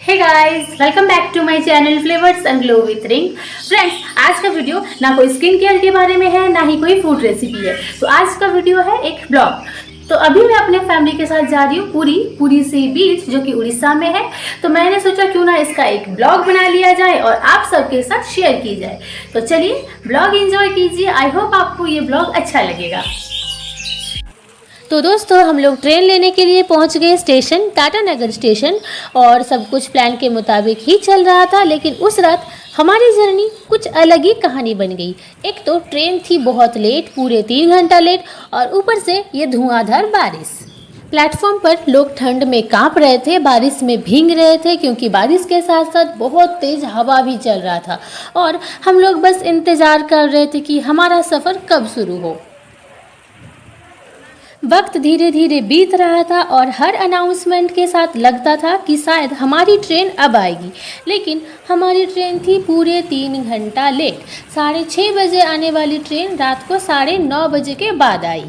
Hey guys, welcome back to my channel flavours and glow with ring. Friends, आज का video ना कोई skin care के बारे में है, ना ही कोई फूड रेसिपी है। तो आज का वीडियो है एक ब्लॉग। तो अभी मैं अपने फैमिली के साथ जा रही हूँ पुरी सी बीच, जो कि उड़ीसा में है। तो मैंने सोचा क्यों ना इसका एक ब्लॉग बना लिया जाए और आप सबके साथ शेयर की जाए। तो चलिए ब्लॉग एंजॉय कीजिए। आई होप आपको ये ब्लॉग अच्छा लगेगा। तो दोस्तों, हम लोग ट्रेन लेने के लिए पहुंच गए स्टेशन, टाटा नगर स्टेशन, और सब कुछ प्लान के मुताबिक ही चल रहा था। लेकिन उस रात हमारी जर्नी कुछ अलग ही कहानी बन गई। एक तो ट्रेन थी बहुत लेट, पूरे 3 घंटा लेट, और ऊपर से ये धुआंधार बारिश। प्लेटफॉर्म पर लोग ठंड में कांप रहे थे, बारिश में भीग रहे थे, क्योंकि बारिश के साथ साथ बहुत तेज़ हवा भी चल रहा था। और हम लोग बस इंतज़ार कर रहे थे कि हमारा सफ़र कब शुरू हो। वक्त धीरे धीरे बीत रहा था और हर अनाउंसमेंट के साथ लगता था कि शायद हमारी ट्रेन अब आएगी। लेकिन हमारी ट्रेन थी पूरे 3 घंटा लेट। 6:30 बजे आने वाली ट्रेन रात को 9:30 बजे के बाद आई।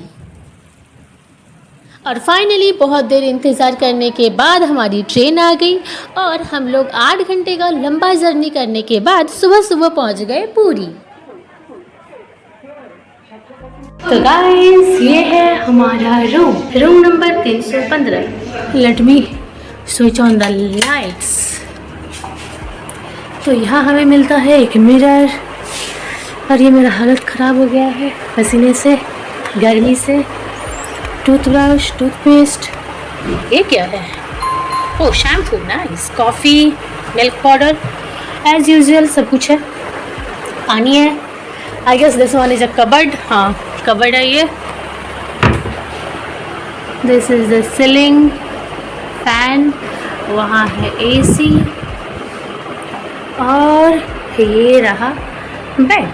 और फाइनली बहुत देर इंतज़ार करने के बाद हमारी ट्रेन आ गई और हम लोग 8 घंटे का लंबा जर्नी करने के बाद सुबह सुबह पहुंच गए पुरी। तो गाइस, ये है हमारा room number 315। Let me switch on the lights. तो यहाँ हमें मिलता है एक मिरर, और ये मेरा हालत ख़राब हो गया है पसीने से, गर्मी से। टूथब्रश, टूथपेस्ट, ये क्या है? Oh, shampoo, nice. Coffee, milk powder, as usual सब कुछ है। पानी है। I guess this one is a cupboard. हाँ, कबर्ड है ये। This is the ceiling fan, वहाँ है एसी, और ये रहा बेड,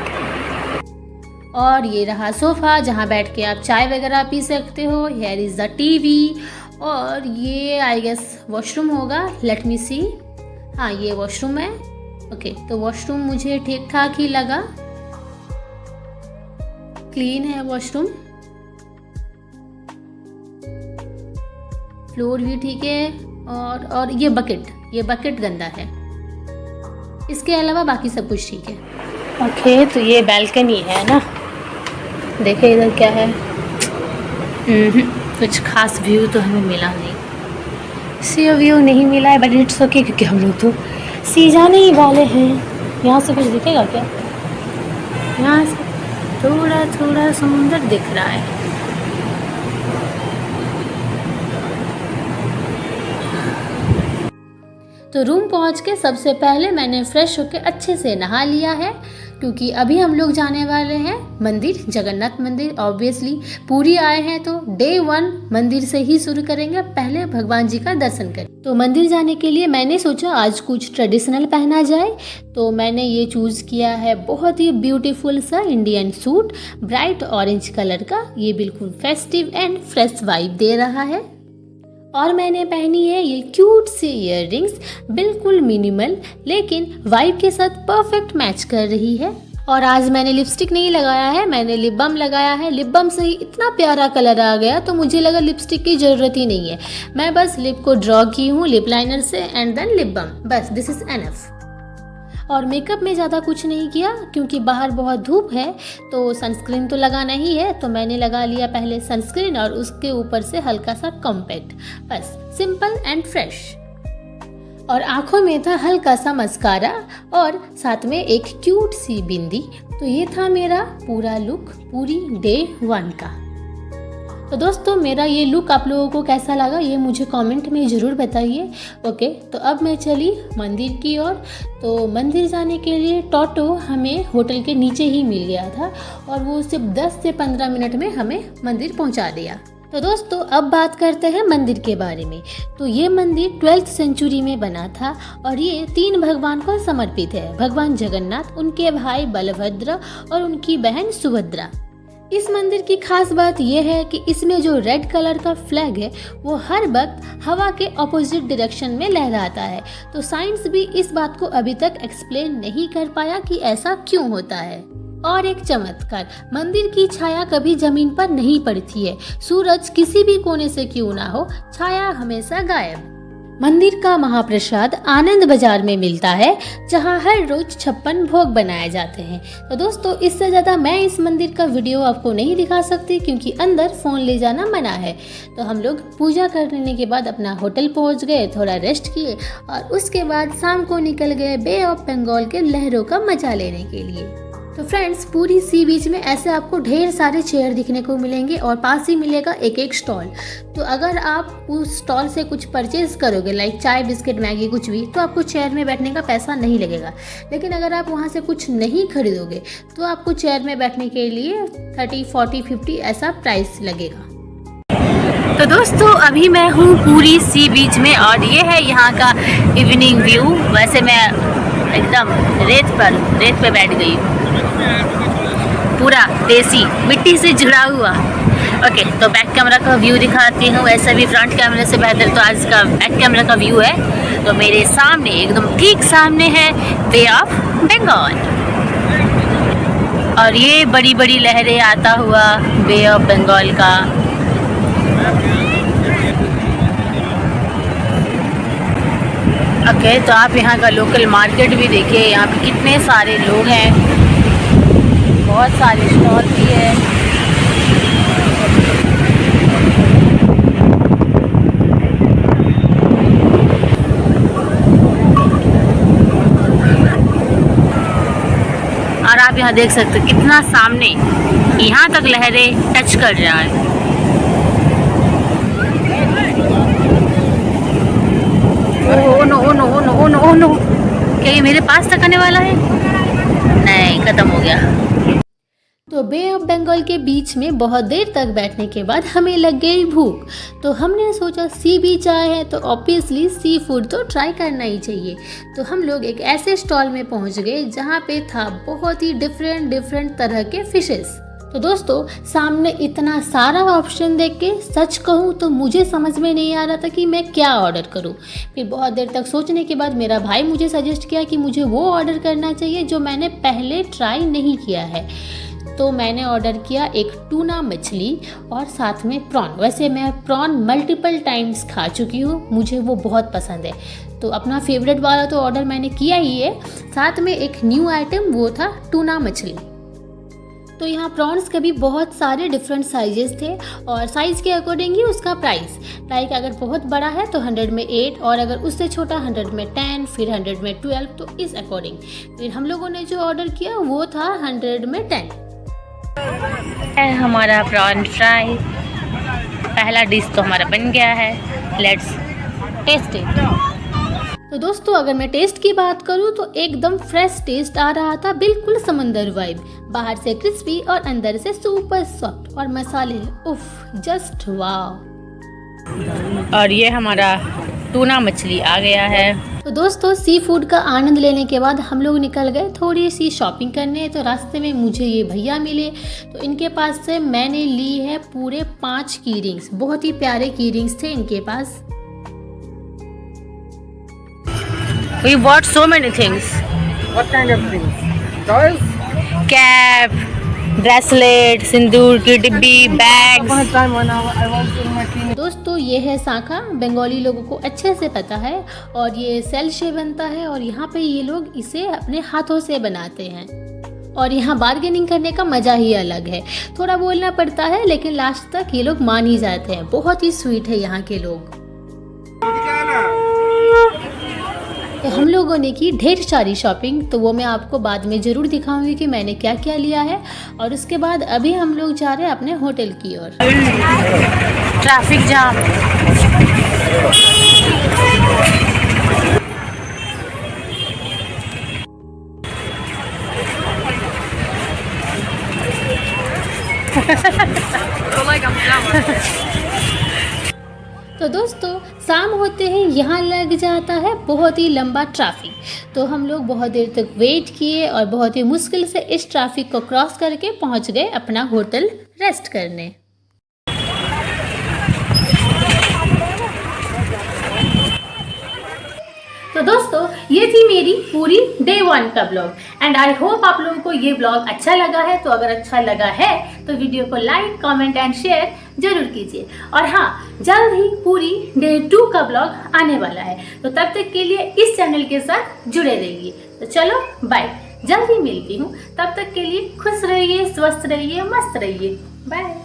और ये रहा सोफ़ा जहाँ बैठ के आप चाय वगैरह पी सकते हो। हियर इज़ द टीवी, और ये आई गेस वॉशरूम होगा। लेट मी सी। हाँ, ये वॉशरूम है। ओके, तो वॉशरूम मुझे ठीक ठाक ही लगा, क्लीन है वॉशरूम। फ्लोर भी ठीक है, और ये बकेट गंदा है। इसके अलावा बाकी सब कुछ ठीक है। ओके, तो ये बालकनी है ना। देखिए इधर क्या है। कुछ खास व्यू तो हमें मिला नहीं। सी व्यू नहीं मिला है, बट इट्स ओके, क्योंकि हम लोग तो सी जाने ही वाले हैं। यहाँ से कुछ दिखेगा क्या? यहाँ से थोड़ा थोड़ा समुंदर दिख रहा है। तो रूम पहुंच के सबसे पहले मैंने फ्रेश होकर अच्छे से नहा लिया है, क्योंकि अभी हम लोग जाने वाले हैं मंदिर, जगन्नाथ मंदिर। ऑब्वियसली पुरी आए हैं तो डे 1 मंदिर से ही शुरू करेंगे। पहले भगवान जी का दर्शन करें। तो मंदिर जाने के लिए मैंने सोचा आज कुछ ट्रेडिशनल पहना जाए, तो मैंने ये चूज़ किया है बहुत ही ब्यूटीफुल सा Indian suit, bright orange colour का। ये बिल्कुल फेस्टिव एंड फ्रेश वाइब दे रहा है। और मैंने पहनी है ये क्यूट सी इयररिंग्स, बिल्कुल मिनिमल, लेकिन वाइब के साथ परफेक्ट मैच कर रही है। और आज मैंने लिपस्टिक नहीं लगाया है, मैंने लिप बाम लगाया है। लिप बाम से ही इतना प्यारा कलर आ गया, तो मुझे लगा लिपस्टिक की ज़रूरत ही नहीं है। मैं बस लिप को ड्रॉ की हूँ लिप लाइनर से, एंड देन लिप बाम, बस दिस इज़ एनफ। और मेकअप में ज़्यादा कुछ नहीं किया, क्योंकि बाहर बहुत धूप है, तो सनस्क्रीन तो लगाना ही है। तो मैंने लगा लिया पहले सनस्क्रीन, और उसके ऊपर से हल्का सा कॉम्पैक्ट, बस सिंपल एंड फ्रेश। और आँखों में था हल्का सा मस्कारा, और साथ में एक क्यूट सी बिंदी। तो ये था मेरा पूरा लुक पूरी डे 1 का। तो दोस्तों, मेरा ये लुक आप लोगों को कैसा लगा, ये मुझे कमेंट में ज़रूर बताइए। ओके, तो अब मैं चली मंदिर की ओर। तो मंदिर जाने के लिए टोटो हमें होटल के नीचे ही मिल गया था, और वो सिर्फ 10 से 15 मिनट में हमें मंदिर पहुंचा दिया। तो दोस्तों, अब बात करते हैं मंदिर के बारे में। तो ये मंदिर 12th सेंचुरी में बना था, और ये 3 भगवान को समर्पित है। भगवान जगन्नाथ, उनके भाई बलभद्र, और उनकी बहन सुभद्रा। इस मंदिर की खास बात यह है कि इसमें जो रेड कलर का फ्लैग है, वो हर वक्त हवा के ऑपोजिट डायरेक्शन में लहराता है। तो साइंस भी इस बात को अभी तक एक्सप्लेन नहीं कर पाया कि ऐसा क्यों होता है। और एक चमत्कार, मंदिर की छाया कभी जमीन पर नहीं पड़ती है। सूरज किसी भी कोने से क्यों ना हो, छाया हमेशा गायब। मंदिर का महाप्रसाद आनंद बाजार में मिलता है, जहां हर रोज 56 भोग बनाए जाते हैं। तो दोस्तों, इससे ज़्यादा मैं इस मंदिर का वीडियो आपको नहीं दिखा सकती, क्योंकि अंदर फ़ोन ले जाना मना है। तो हम लोग पूजा करने के बाद अपना होटल पहुंच गए, थोड़ा रेस्ट किए और उसके बाद शाम को निकल गए बे ऑफ बंगाल के लहरों का मजा लेने के लिए। तो फ्रेंड्स, पूरी सी बीच में ऐसे आपको ढेर सारे चेयर दिखने को मिलेंगे और पास ही मिलेगा एक एक स्टॉल। तो अगर आप उस स्टॉल से कुछ परचेज करोगे, लाइक चाय बिस्किट मैगी कुछ भी, तो आपको चेयर में बैठने का पैसा नहीं लगेगा। लेकिन अगर आप वहाँ से कुछ नहीं खरीदोगे तो आपको चेयर में बैठने के लिए 30, 40, 50 ऐसा प्राइस लगेगा। तो दोस्तों, अभी मैं हूँ पूरी सी बीच में और ये है यहाँ का इवनिंग व्यू। वैसे मैं एकदम रेत पे बैठ गई हूँ, पूरा देसी मिट्टी से जुड़ा हुआ। ओके, तो बैक कैमरा का व्यू दिखाती हूँ। वैसे भी फ्रंट कैमरे से बेहतर तो आज का बैक कैमरा का व्यू है। तो मेरे सामने, एकदम ठीक सामने है बे ऑफ बंगाल और ये बड़ी बड़ी लहरें आता हुआ बे ऑफ बंगाल का। ओके, तो आप यहाँ का लोकल मार्केट भी देखिए। यहाँ पे कितने सारे लोग हैं, बहुत सारे स्टॉल भी है। और आप यहाँ देख सकते हैं कितना सामने यहाँ तक लहरें टच कर रहा है। Oh no, oh no, oh no, oh no, oh no, क्या ये मेरे पास तक आने वाला है? नहीं, खत्म हो गया। तो बे ऑफ बंगाल के बीच में बहुत देर तक बैठने के बाद हमें लग गई भूख। तो हमने सोचा सी बीच आए हैं तो ऑब्वियसली सी फूड तो ट्राई करना ही चाहिए। तो हम लोग एक ऐसे स्टॉल में पहुंच गए जहां पे था बहुत ही डिफरेंट तरह के फिशेस। तो दोस्तों, सामने इतना सारा ऑप्शन देख के सच कहूँ तो मुझे समझ में नहीं आ रहा था कि मैं क्या ऑर्डर करूँ। फिर बहुत देर तक सोचने के बाद मेरा भाई मुझे सजेस्ट किया कि मुझे वो ऑर्डर करना चाहिए जो मैंने पहले ट्राई नहीं किया है। तो मैंने ऑर्डर किया एक टूना मछली और साथ में प्रॉन। वैसे मैं प्रॉन मल्टीपल टाइम्स खा चुकी हूँ, मुझे वो बहुत पसंद है। तो अपना फेवरेट वाला तो ऑर्डर मैंने किया ही है, साथ में एक न्यू आइटम वो था टूना मछली। तो यहाँ प्रॉन्स के भी बहुत सारे डिफरेंट साइजेस थे और साइज़ के अकॉर्डिंग ही उसका प्राइस। लाइक अगर बहुत बड़ा है तो 100 में 8 और अगर उससे छोटा 100 में 10, फिर 100 में 12, तो इस अकॉर्डिंग। फिर हम लोगों ने जो ऑर्डर किया वो था 100 में 10। है हमारा प्रॉन फ्राई, पहला डिश तो हमारा बन गया है। Let's test it. तो दोस्तों, अगर मैं टेस्ट की बात करूं तो एकदम फ्रेश टेस्ट आ रहा था, बिल्कुल समंदर वाइब। बाहर से क्रिस्पी और अंदर से सुपर सॉफ्ट और मसाले उफ, जस्ट वाव। और ये हमारा टूना मछली आ गया है। तो दोस्तों, सी फूड का आनंद लेने के बाद हम लोग निकल गए थोड़ी सी शॉपिंग करने। तो रास्ते में मुझे ये भैया मिले, तो इनके पास से मैंने ली है पूरे 5 की रिंग्स। बहुत ही प्यारे की रिंग्स थे इनके पास। We bought so many things. What kind of things? Toys? Cap, bracelet, सिंदूर की डिब्बी, bags. One time when I was in my clinic. दोस्तों, ये है शाखा। बंगाली लोगों को अच्छे से पता है और ये सेल से बनता है और यहाँ पे ये लोग इसे अपने हाथों से बनाते हैं। और यहाँ बार्गेनिंग करने का मज़ा ही अलग है। थोड़ा बोलना पड़ता है लेकिन लास्ट तक ये लोग मान ही जाते हैं। बहुत ही स्वीट है यहाँ के लोग। तो हम लोगों ने की ढेर सारी शॉपिंग, तो वो मैं आपको बाद में ज़रूर दिखाऊंगी कि मैंने क्या क्या लिया है। और उसके बाद अभी हम लोग जा रहे हैं अपने होटल की ओर। Traffic jam. तो दोस्तों, शाम होते ही यहाँ लग जाता है बहुत ही लंबा ट्रैफिक। तो हम लोग बहुत देर तक वेट किए और बहुत ही मुश्किल से इस ट्रैफिक को क्रॉस करके पहुँच गए अपना होटल रेस्ट करने। तो दोस्तों ये थी मेरी पूरी डे 1 का ब्लॉग एंड आई होप आप लोगों को ये ब्लॉग अच्छा लगा है। तो अगर अच्छा लगा है तो वीडियो को लाइक, कमेंट एंड शेयर जरूर कीजिए। और हाँ, जल्द ही पूरी डे 2 का ब्लॉग आने वाला है, तो तब तक के लिए इस चैनल के साथ जुड़े रहिए। तो चलो बाय, जल्द ही मिलती हूँ। तब तक के लिए खुश रहिए, स्वस्थ रहिए, मस्त रहिए। बाय।